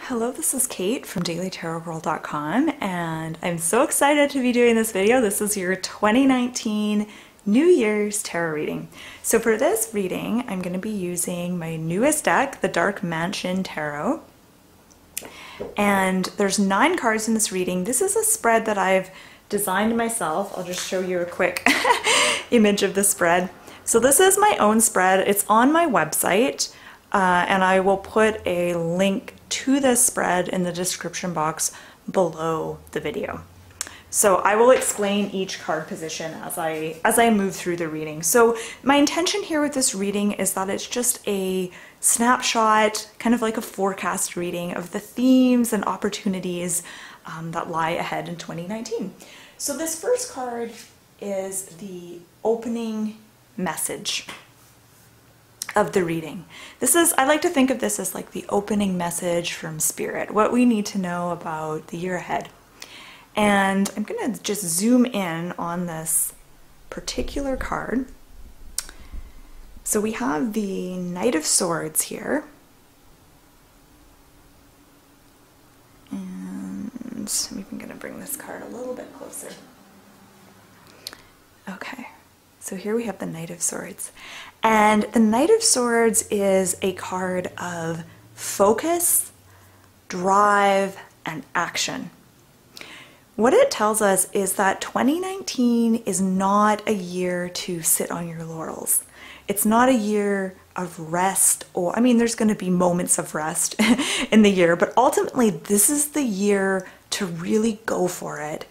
Hello, this is Kate from dailytarotgirl.com, and I'm so excited to be doing this video. This is your 2019 New Year's tarot reading. So for this reading, I'm going to be using my newest deck, the Dark Mansion Tarot. And there's 9 cards in this reading. This is a spread that I've designed myself. I'll just show you a quick image of the spread. So this is my own spread. It's on my website, and I will put a link to this spread in the description box below the video. So I will explain each card position as I move through the reading. So my intention here with this reading is that it's just a snapshot, kind of like a forecast reading of the themes and opportunities that lie ahead in 2019. So this first card is the opening message of the reading. I like to think of this as like the opening message from Spirit, what we need to know about the year ahead. And I'm going to just zoom in on this particular card. So we have the Knight of Swords here. And I'm even going to bring this card a little bit closer. Okay. So here we have the Knight of Swords. And the Knight of Swords is a card of focus, drive, and action. What it tells us is that 2019 is not a year to sit on your laurels. It's not a year of rest, or, I mean, there's going to be moments of rest in the year, but ultimately this is the year to really go for it.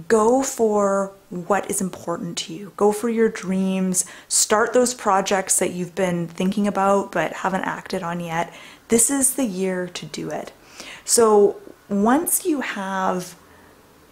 Go for what is important to you. Go for your dreams. Start those projects that you've been thinking about but haven't acted on yet. This is the year to do it. So once you have,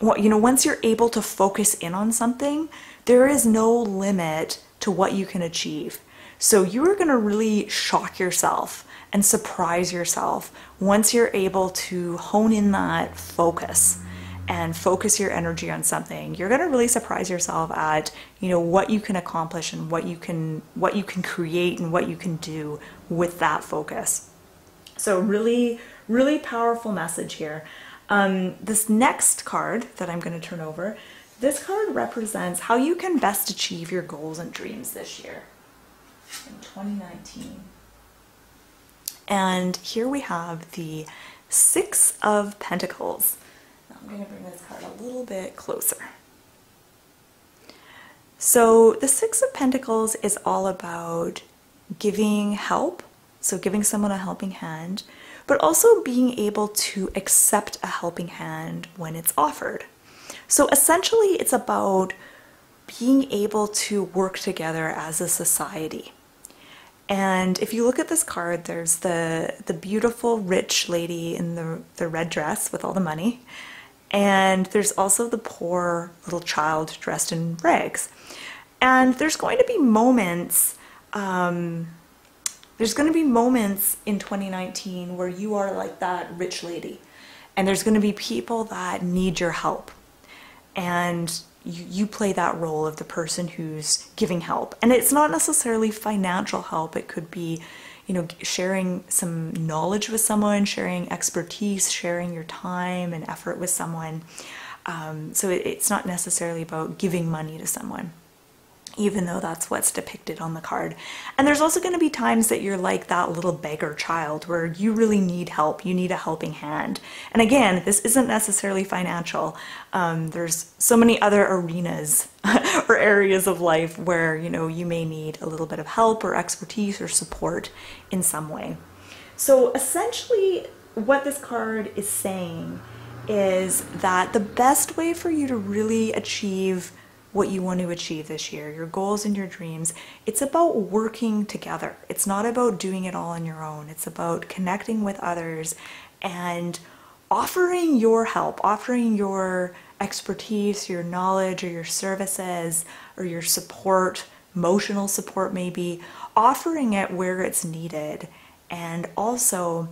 once you're able to focus in on something, there is no limit to what you can achieve. So you are going to really shock yourself and surprise yourself once you're able to hone in that focus and focus your energy on something. You're going to really surprise yourself at, what you can accomplish and what you can create and what you can do with that focus. So really, really powerful message here. This next card that I'm going to turn over, this card represents how you can best achieve your goals and dreams this year in 2019. And here we have the 6 of Pentacles. I'm going to bring this card a little bit closer. So the 6 of Pentacles is all about giving help, so giving someone a helping hand, but also being able to accept a helping hand when it's offered. So essentially it's about being able to work together as a society. And if you look at this card, there's the beautiful rich lady in the red dress with all the money. And there's also the poor little child dressed in rags. And there's going to be moments, in 2019 where you are like that rich lady. And there's going to be people that need your help. And you play that role of the person who's giving help. And it's not necessarily financial help. It could be sharing some knowledge with someone, sharing expertise, sharing your time and effort with someone. So it's not necessarily about giving money to someone, even though that's what's depicted on the card. And there's also going to be times that you're like that little beggar child where you really need help. You need a helping hand. And again, this isn't necessarily financial. There's so many other arenas or areas of life where, you may need a little bit of help or expertise or support in some way. So essentially what this card is saying is that the best way for you to really achieve what you want to achieve this year, your goals and your dreams, it's about working together. It's not about doing it all on your own. It's about connecting with others and offering your help, offering your expertise, your knowledge, or your services, or your support, emotional support maybe, offering it where it's needed, and also,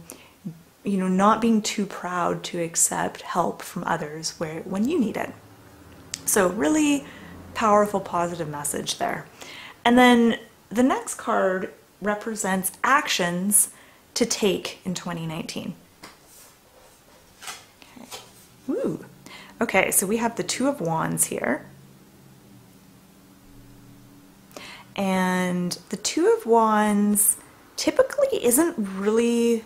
not being too proud to accept help from others when you need it. So really powerful, positive message there. And then the next card represents actions to take in 2019. Ooh. Okay, so we have the Two of Wands here. And the Two of Wands typically isn't really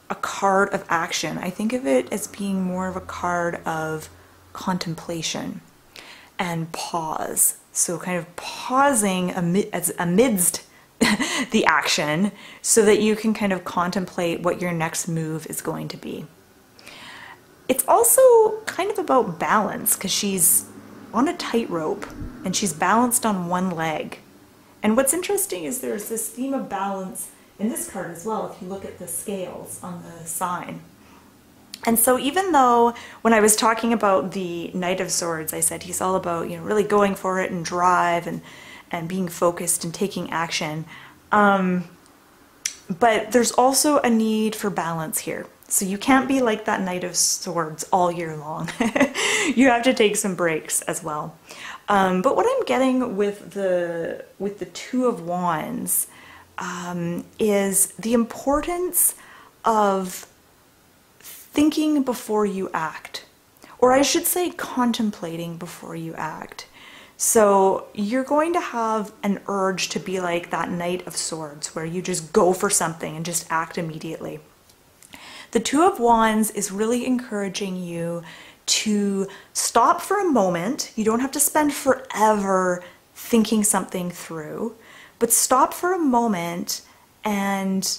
a card of action. I think of it as being more of a card of contemplation and pause. So kind of pausing amidst the action so that you can kind of contemplate what your next move is going to be. It's also kind of about balance because she's on a tightrope and she's balanced on one leg. And what's interesting is there's this theme of balance in this card as well, if you look at the scales on the sign. And so even though when I was talking about the Knight of Swords, I said he's all about, you know, really going for it and drive and being focused and taking action. But there's also a need for balance here. So you can't be like that Knight of Swords all year long. You have to take some breaks as well. But what I'm getting with the Two of Wands is the importance of thinking before you act, or I should say contemplating before you act. So you're going to have an urge to be like that Knight of Swords where you just go for something and just act immediately. The Two of Wands is really encouraging you to stop for a moment. You don't have to spend forever thinking something through, but stop for a moment and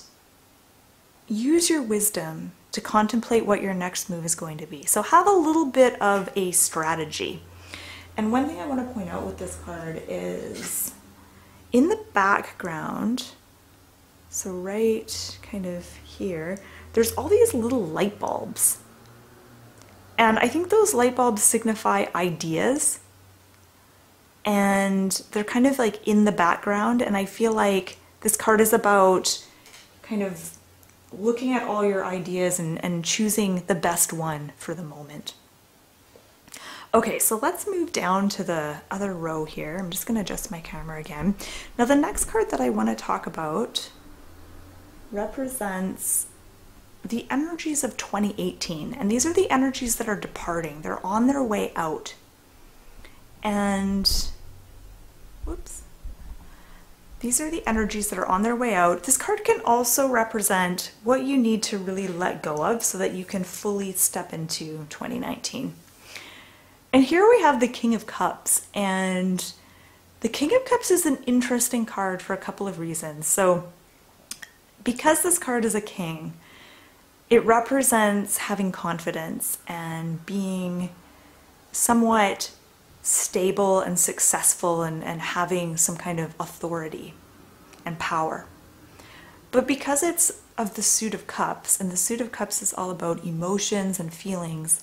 use your wisdom to contemplate what your next move is going to be. So have a little bit of a strategy. And one thing I want to point out with this card is in the background, so right kind of here, there's all these little light bulbs. And I think those light bulbs signify ideas. And they're kind of like in the background. And I feel like this card is about kind of looking at all your ideas and choosing the best one for the moment. Okay, so let's move down to the other row here. I'm just going to adjust my camera again. Now the next card that I want to talk about represents the energies of 2018, and these are the energies that are departing. They're on their way out. And whoops. These are the energies that are on their way out. This card can also represent what you need to really let go of so that you can fully step into 2019. And here we have the King of Cups, and the King of Cups is an interesting card for a couple of reasons. So because this card is a king, it represents having confidence and being somewhat stable and successful and having some kind of authority and power. But because it's of the Suit of Cups, and the Suit of Cups is all about emotions and feelings,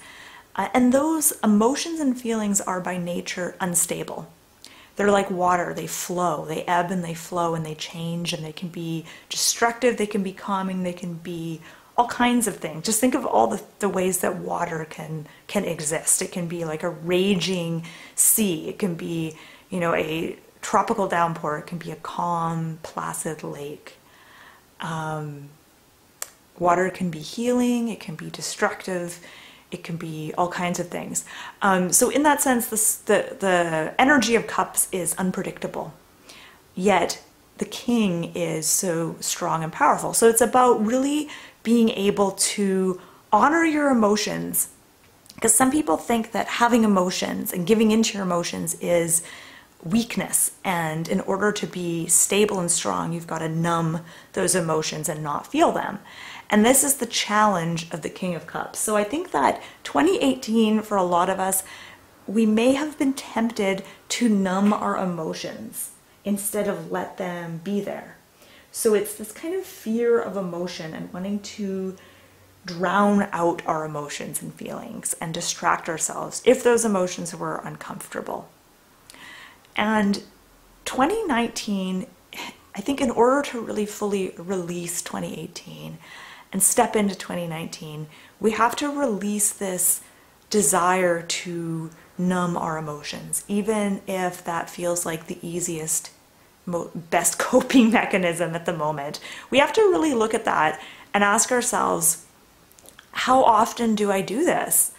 and those emotions and feelings are by nature unstable. They're like water, they flow, they ebb and they flow and they change, and they can be destructive, they can be calming, they can be all kinds of things. Just think of all the ways that water can exist. It can be like a raging sea. It can be, you know, a tropical downpour. It can be a calm, placid lake. Water can be healing. It can be destructive. It can be all kinds of things. So in that sense, the energy of cups is unpredictable. Yet the king is so strong and powerful. So it's about really being able to honor your emotions, because some people think that having emotions and giving into your emotions is weakness, and in order to be stable and strong, you've got to numb those emotions and not feel them. And this is the challenge of the King of Cups. So I think that 2018, for a lot of us, we may have been tempted to numb our emotions instead of let them be there. So it's this kind of fear of emotion and wanting to drown out our emotions and feelings and distract ourselves if those emotions were uncomfortable. And 2019, I think in order to really fully release 2018 and step into 2019, we have to release this desire to numb our emotions, even if that feels like the easiest, best coping mechanism at the moment. We have to really look at that and ask ourselves, how often do I do this?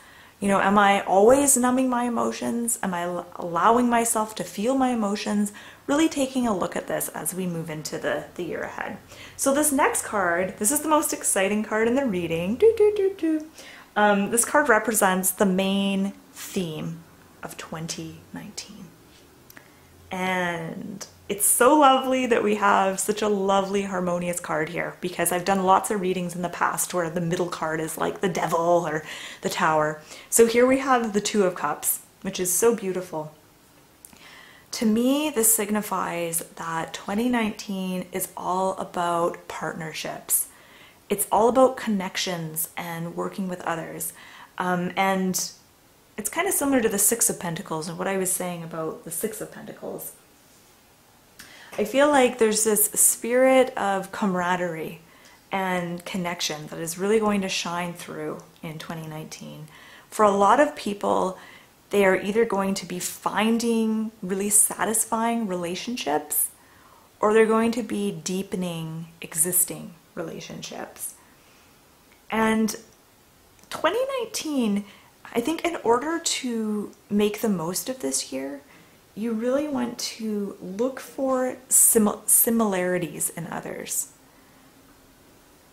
You know, am I always numbing my emotions? Am I allowing myself to feel my emotions? Really taking a look at this as we move into the year ahead. So this next card, this is the most exciting card in the reading. This card represents the main theme of 2019. And it's so lovely that we have such a lovely harmonious card here, because I've done lots of readings in the past where the middle card is like the devil or the tower. So here we have the Two of Cups, which is so beautiful. To me, this signifies that 2019 is all about partnerships. It's all about connections and working with others. And it's kind of similar to the Six of Pentacles and what I was saying about the Six of Pentacles. I feel like there's this spirit of camaraderie and connection that is really going to shine through in 2019. For a lot of people, they are either going to be finding really satisfying relationships, or they're going to be deepening existing relationships. And 2019, I think in order to make the most of this year, you really want to look for similarities in others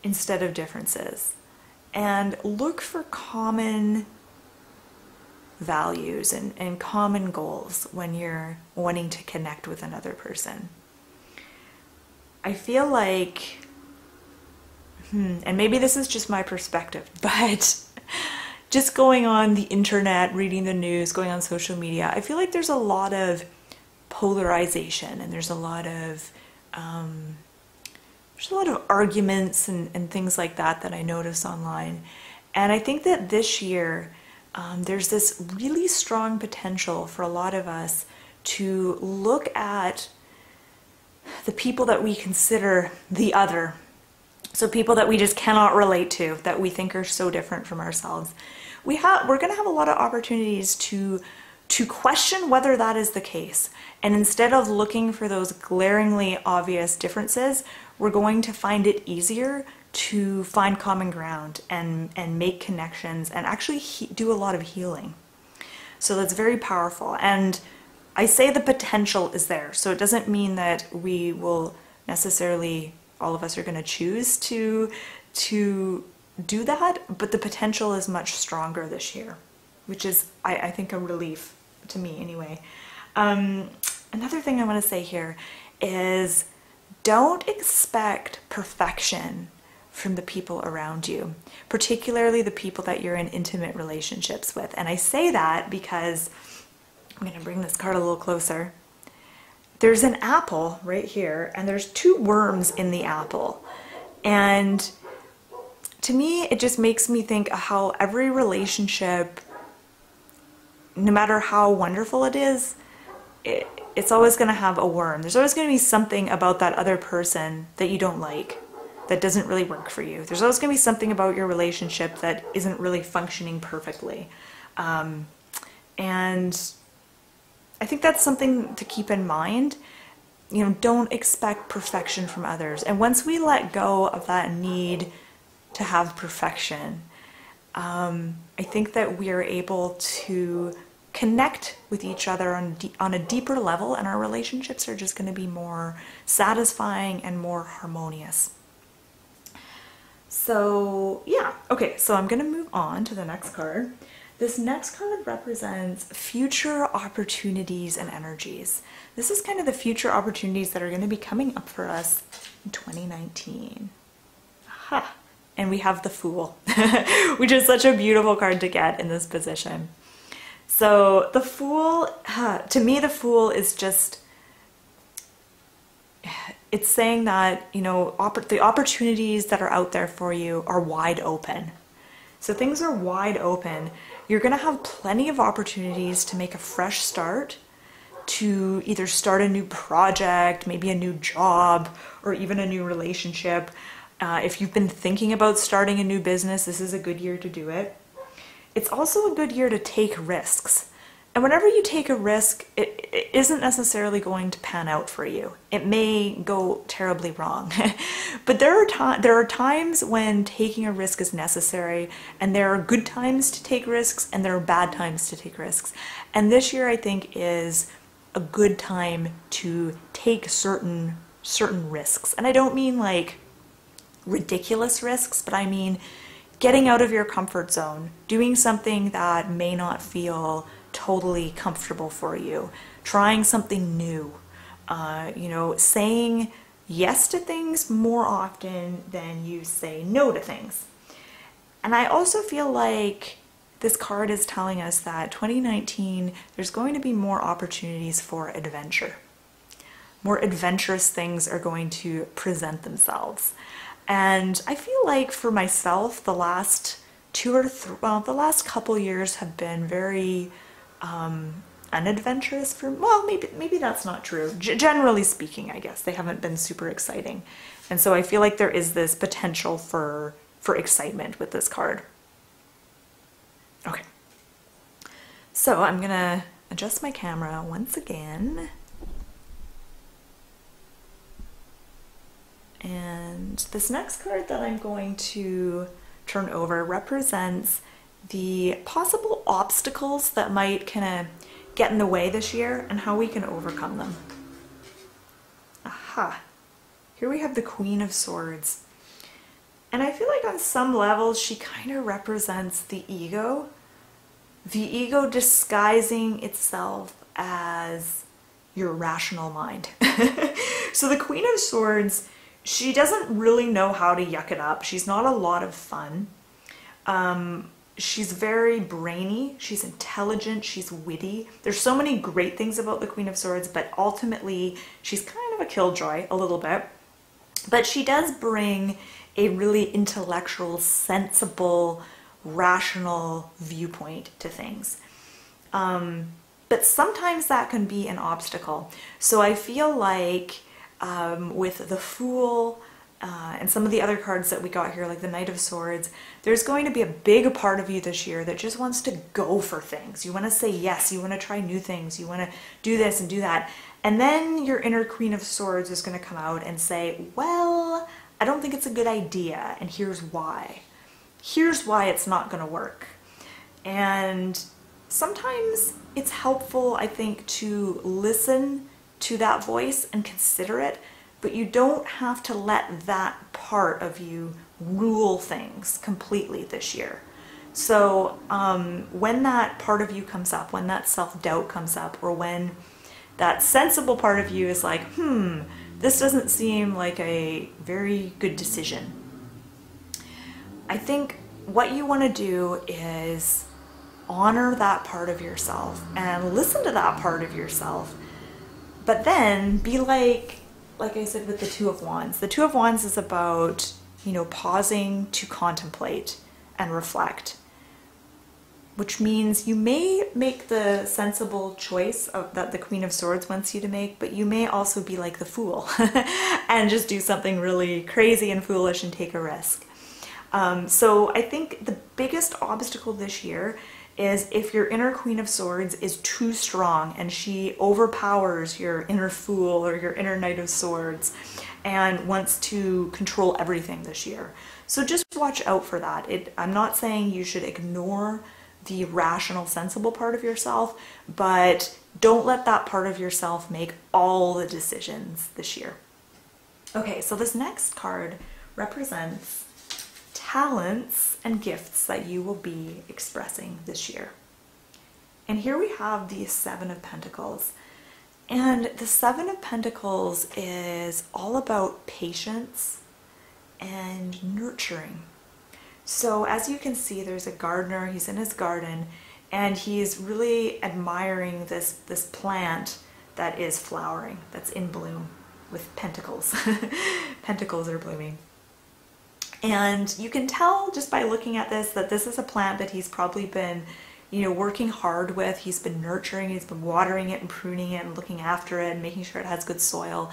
instead of differences, and look for common values and common goals when you're wanting to connect with another person. I feel like, and maybe this is just my perspective, but just going on the internet, reading the news, going on social media, I feel like there's a lot of polarization, and there's a lot of arguments and things like that I notice online. And I think that this year there's this really strong potential for a lot of us to look at the people that we consider the other. So people that we just cannot relate to, that we think are so different from ourselves. We're going to have a lot of opportunities to question whether that is the case. And instead of looking for those glaringly obvious differences, we're going to find it easier to find common ground and make connections and actually do a lot of healing. So that's very powerful. And I say the potential is there. So it doesn't mean that we will necessarily, all of us are going to choose to do that, but the potential is much stronger this year, which is, I think, a relief to me anyway. Another thing I want to say here is don't expect perfection from the people around you, particularly the people that you're in intimate relationships with. And I say that because I'm going to bring this card a little closer. There's an apple right here, and there's two worms in the apple. And to me, it just makes me think how every relationship, no matter how wonderful it is, it's always going to have a worm. There's always going to be something about that other person that you don't like, that doesn't really work for you. There's always going to be something about your relationship that isn't really functioning perfectly. And I think that's something to keep in mind. You know, don't expect perfection from others. And once we let go of that need to have perfection, I think that we are able to connect with each other on a deeper level, and our relationships are just going to be more satisfying and more harmonious. So yeah, okay, so I'm going to move on to the next card. This next card represents future opportunities and energies. This is kind of the future opportunities that are going to be coming up for us in 2019. Aha. And we have the Fool, which is such a beautiful card to get in this position. So the Fool, to me, the Fool is just, it's saying that, you know, the opportunities that are out there for you are wide open. So things are wide open. You're going to have plenty of opportunities to make a fresh start, to either start a new project, maybe a new job, or even a new relationship. If you've been thinking about starting a new business, this is a good year to do it. It's also a good year to take risks. And whenever you take a risk, it isn't necessarily going to pan out for you. It may go terribly wrong. But there are times when taking a risk is necessary, and there are good times to take risks, and there are bad times to take risks. And this year, I think, is a good time to take certain risks. And I don't mean like ridiculous risks, but I mean getting out of your comfort zone, doing something that may not feel totally comfortable for you, trying something new, saying yes to things more often than you say no to things. And I also feel like this card is telling us that 2019, there's going to be more opportunities for adventure. More adventurous things are going to present themselves. And I feel like for myself, the last the last couple years have been very unadventurous for, well, maybe that's not true. Generally speaking, I guess they haven't been super exciting. And so I feel like there is this potential for excitement with this card. Okay. So I'm gonna adjust my camera once again. And this next card that I'm going to turn over represents the possible obstacles that might kind of get in the way this year and how we can overcome them. Aha! Here we have the Queen of Swords. And I feel like on some levels she kind of represents the ego disguising itself as your rational mind. So the Queen of Swords, she doesn't really know how to yuck it up. She's not a lot of fun. She's very brainy, she's intelligent, she's witty. There's so many great things about the Queen of Swords, but ultimately she's kind of a killjoy a little bit. But she does bring a really intellectual, sensible, rational viewpoint to things. But sometimes that can be an obstacle. So I feel like with the Fool, and some of the other cards that we got here, like the Knight of Swords, there's going to be a big part of you this year that just wants to go for things. You want to say yes, you want to try new things, you want to do this and do that. And then your inner Queen of Swords is going to come out and say, well, I don't think it's a good idea, and here's why. Here's why it's not going to work. And sometimes it's helpful, I think, to listen to that voice and consider it, but you don't have to let that part of you rule things completely this year. So when that part of you comes up, when that self-doubt comes up, or when that sensible part of you is like, this doesn't seem like a very good decision, I think what you want to do is honor that part of yourself and listen to that part of yourself, but then be like I said with the Two of Wands. The Two of Wands is about, pausing to contemplate and reflect, which means you may make the sensible choice that the Queen of Swords wants you to make, but you may also be like the Fool and just do something really crazy and foolish and take a risk. So I think the biggest obstacle this year is if your inner Queen of Swords is too strong and she overpowers your inner Fool or your inner Knight of Swords and wants to control everything this year. So just watch out for that. I'm not saying you should ignore the rational, sensible part of yourself, but don't let that part of yourself make all the decisions this year. Okay, so this next card represents talents and gifts that you will be expressing this year. And here we have the Seven of Pentacles. And the Seven of Pentacles is all about patience and nurturing. So as you can see, there's a gardener, he's in his garden, and he's really admiring this plant that is flowering, that's in bloom with pentacles. Pentacles are blooming. And you can tell just by looking at this that this is a plant that he's probably been, working hard with. He's been nurturing, he's been watering it and pruning it and looking after it and making sure it has good soil.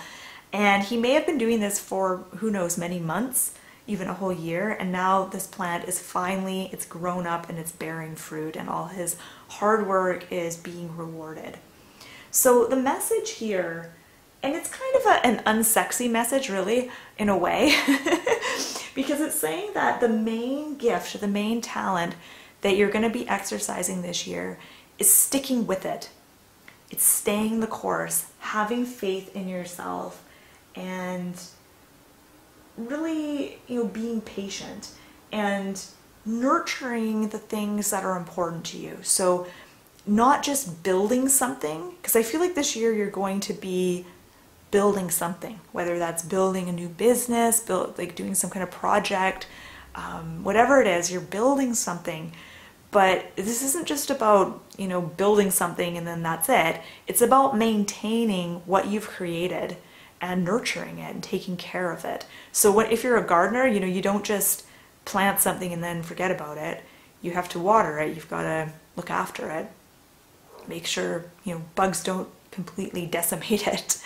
And he may have been doing this for, who knows, many months. even a whole year, and now this plant is finally, it's grown up and it's bearing fruit, and all his hard work is being rewarded. So the message here, and it's kind of an unsexy message really, in a way, because it's saying that the main gift, the main talent that you're going to be exercising this year is sticking with it. It's staying the course, having faith in yourself, and really, being patient and nurturing the things that are important to you. So not just building something, because I feel like this year you're going to be building something, whether that's building a new business, like doing some kind of project, whatever it is, you're building something. But this isn't just about, building something and then that's it. It's about maintaining what you've created and nurturing it and taking care of it. So if you're a gardener, you don't just plant something and then forget about it. You have to water it. You've got to look after it. Make sure, bugs don't completely decimate it.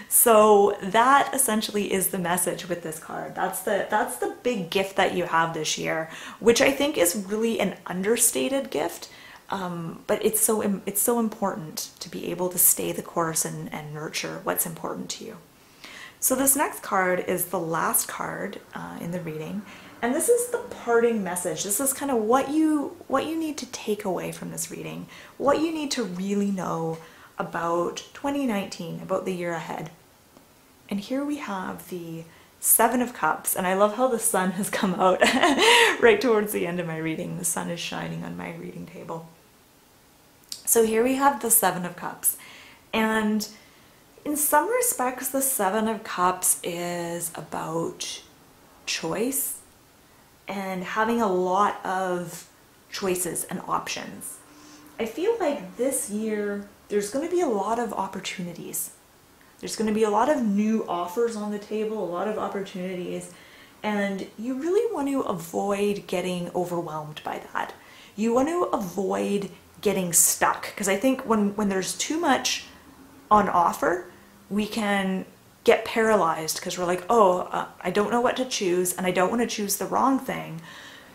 So that essentially is the message with this card. That's the big gift that you have this year, which I think is really an understated gift. But it's so important to be able to stay the course and nurture what's important to you. So this next card is the last card in the reading, and this is the parting message. This is kind of what you need to take away from this reading, what you need to really know about 2019, about the year ahead. And here we have the Seven of Cups, and I love how the sun has come out right towards the end of my reading. The sun is shining on my reading table. So here we have the Seven of Cups, and in some respects the Seven of Cups is about choice and having a lot of choices and options. I feel like this year there's going to be a lot of opportunities. There's going to be a lot of new offers on the table, a lot of opportunities, and you really want to avoid getting overwhelmed by that. You want to avoid getting stuck, because I think when there's too much on offer, we can get paralyzed because we're like, I don't know what to choose, and I don't want to choose the wrong thing.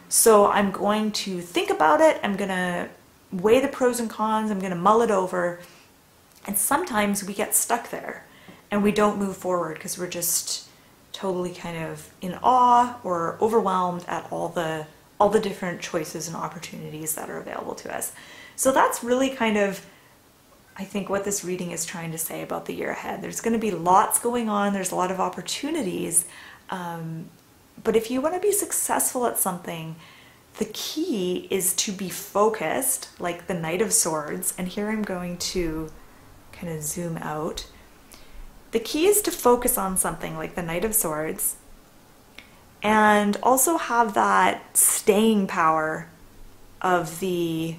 So I'm going to think about it. I'm going to weigh the pros and cons. I'm going to mull it over. And sometimes we get stuck there and we don't move forward because we're just totally kind of in awe or overwhelmed at all the different choices and opportunities that are available to us. So that's really kind of, I think, what this reading is trying to say about the year ahead. There's going to be lots going on. There's a lot of opportunities. But if you want to be successful at something, the key is to be focused, like the Knight of Swords. And here I'm going to kind of zoom out. The key is to focus on something like the Knight of Swords and also have that staying power of the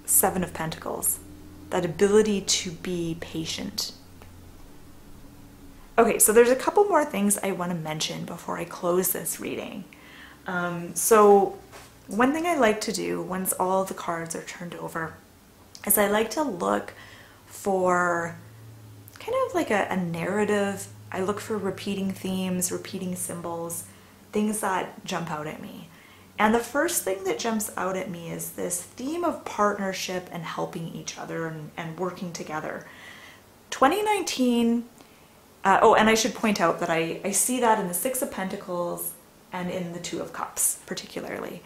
Seven of Pentacles, that ability to be patient. Okay, so there's a couple more things I want to mention before I close this reading. So one thing I like to do once all the cards are turned over is I like to look for kind of like a narrative. I look for repeating themes, repeating symbols, things that jump out at me. And the first thing that jumps out at me is this theme of partnership and helping each other and working together. 2019, and I should point out that I see that in the Six of Pentacles and in the Two of Cups particularly.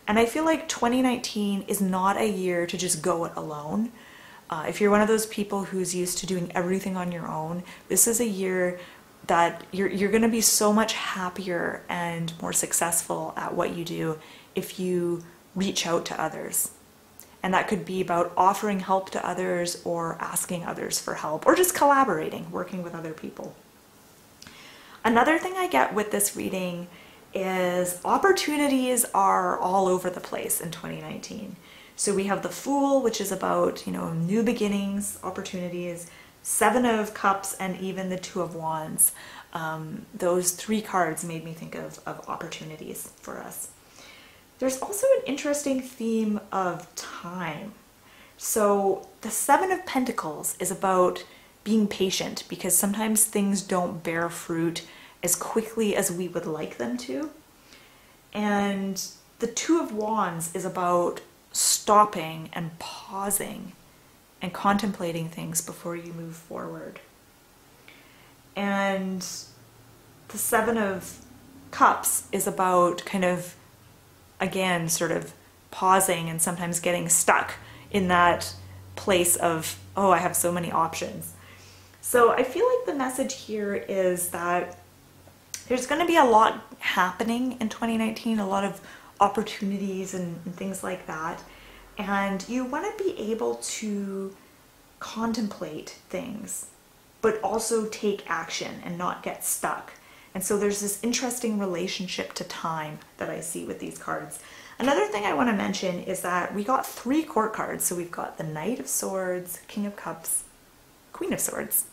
And I feel like 2019 is not a year to just go it alone. If you're one of those people who's used to doing everything on your own, this is a year that you're going to be so much happier and more successful at what you do if you reach out to others. And that could be about offering help to others or asking others for help or just collaborating, working with other people. Another thing I get with this reading is opportunities are all over the place in 2019. So we have the Fool, which is about, new beginnings, opportunities, Seven of Cups, and even the Two of Wands. Those three cards made me think of opportunities for us. There's also an interesting theme of time. So the Seven of Pentacles is about being patient because sometimes things don't bear fruit as quickly as we would like them to. And the Two of Wands is about stopping and pausing and contemplating things before you move forward. And the Seven of Cups is about kind of, again, sort of pausing and sometimes getting stuck in that place of, oh, I have so many options. So I feel like the message here is that there's going to be a lot happening in 2019, a lot of opportunities and things like that. And you want to be able to contemplate things, but also take action and not get stuck. And so there's this interesting relationship to time that I see with these cards. Another thing I want to mention is that we got 3 court cards. So we've got the Knight of Swords, King of Cups, Queen of Swords.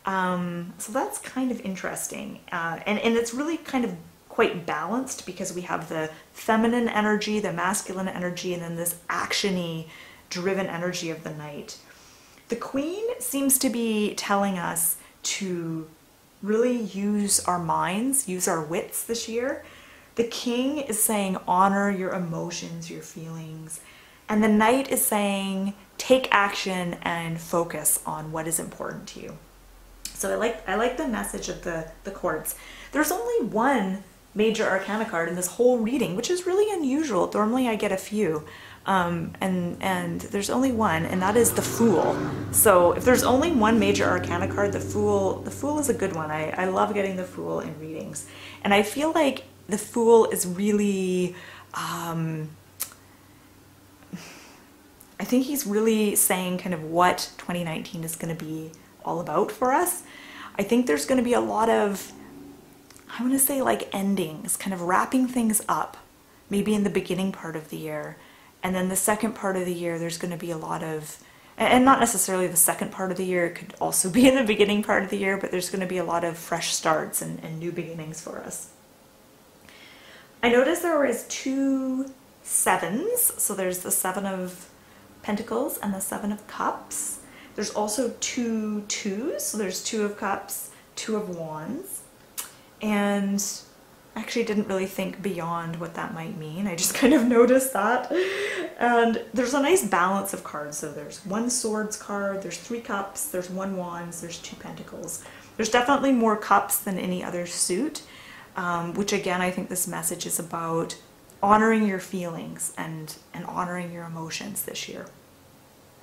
So that's kind of interesting. And it's really kind of quite balanced because we have the feminine energy, the masculine energy, and then this action-y driven energy of the Knight. The Queen seems to be telling us to really use our minds, use our wits this year. The King is saying honor your emotions, your feelings. And the Knight is saying take action and focus on what is important to you. So I like the message of the courts. There's only one major arcana card in this whole reading, which is really unusual. Normally I get a few. And there's only one, and that is the Fool. So if there's only one major arcana card, the Fool is a good one. I love getting the Fool in readings. And I feel like the Fool is really, I think he's really saying kind of what 2019 is going to be all about for us. I think there's going to be a lot of, I want to say like endings, kind of wrapping things up, maybe in the beginning part of the year. And then the second part of the year, there's going to be a lot of, and not necessarily the second part of the year, it could also be in the beginning part of the year, but there's going to be a lot of fresh starts and new beginnings for us. I noticed there was 2 sevens. So there's the 7 of Pentacles and the 7 of Cups. There's also 2 twos. So there's 2 of Cups, 2 of Wands. And I actually didn't really think beyond what that might mean. I just kind of noticed that. And there's a nice balance of cards. So there's 1 Swords card, there's 3 Cups, there's 1 Wands, there's 2 Pentacles. There's definitely more Cups than any other suit, which again, I think this message is about honoring your feelings and honoring your emotions this year.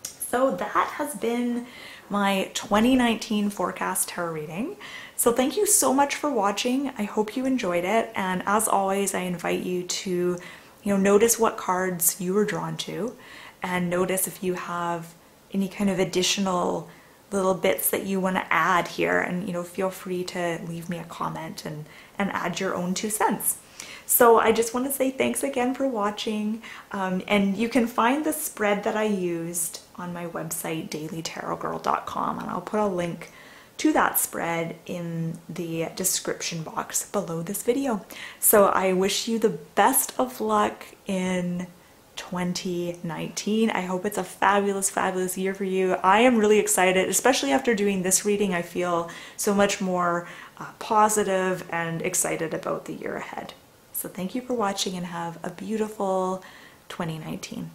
So that has been my 2019 forecast tarot reading. So thank you so much for watching. I hope you enjoyed it. And as always, I invite you to, notice what cards you were drawn to, and notice if you have any kind of additional little bits that you want to add here. And, feel free to leave me a comment and add your own 2 cents. So I just want to say thanks again for watching. And you can find the spread that I used on my website, dailytarotgirl.com, and I'll put a link to that spread in the description box below this video. So I wish you the best of luck in 2019. I hope it's a fabulous, fabulous year for you. I am really excited, especially after doing this reading. I feel so much more positive and excited about the year ahead. So thank you for watching and have a beautiful 2019.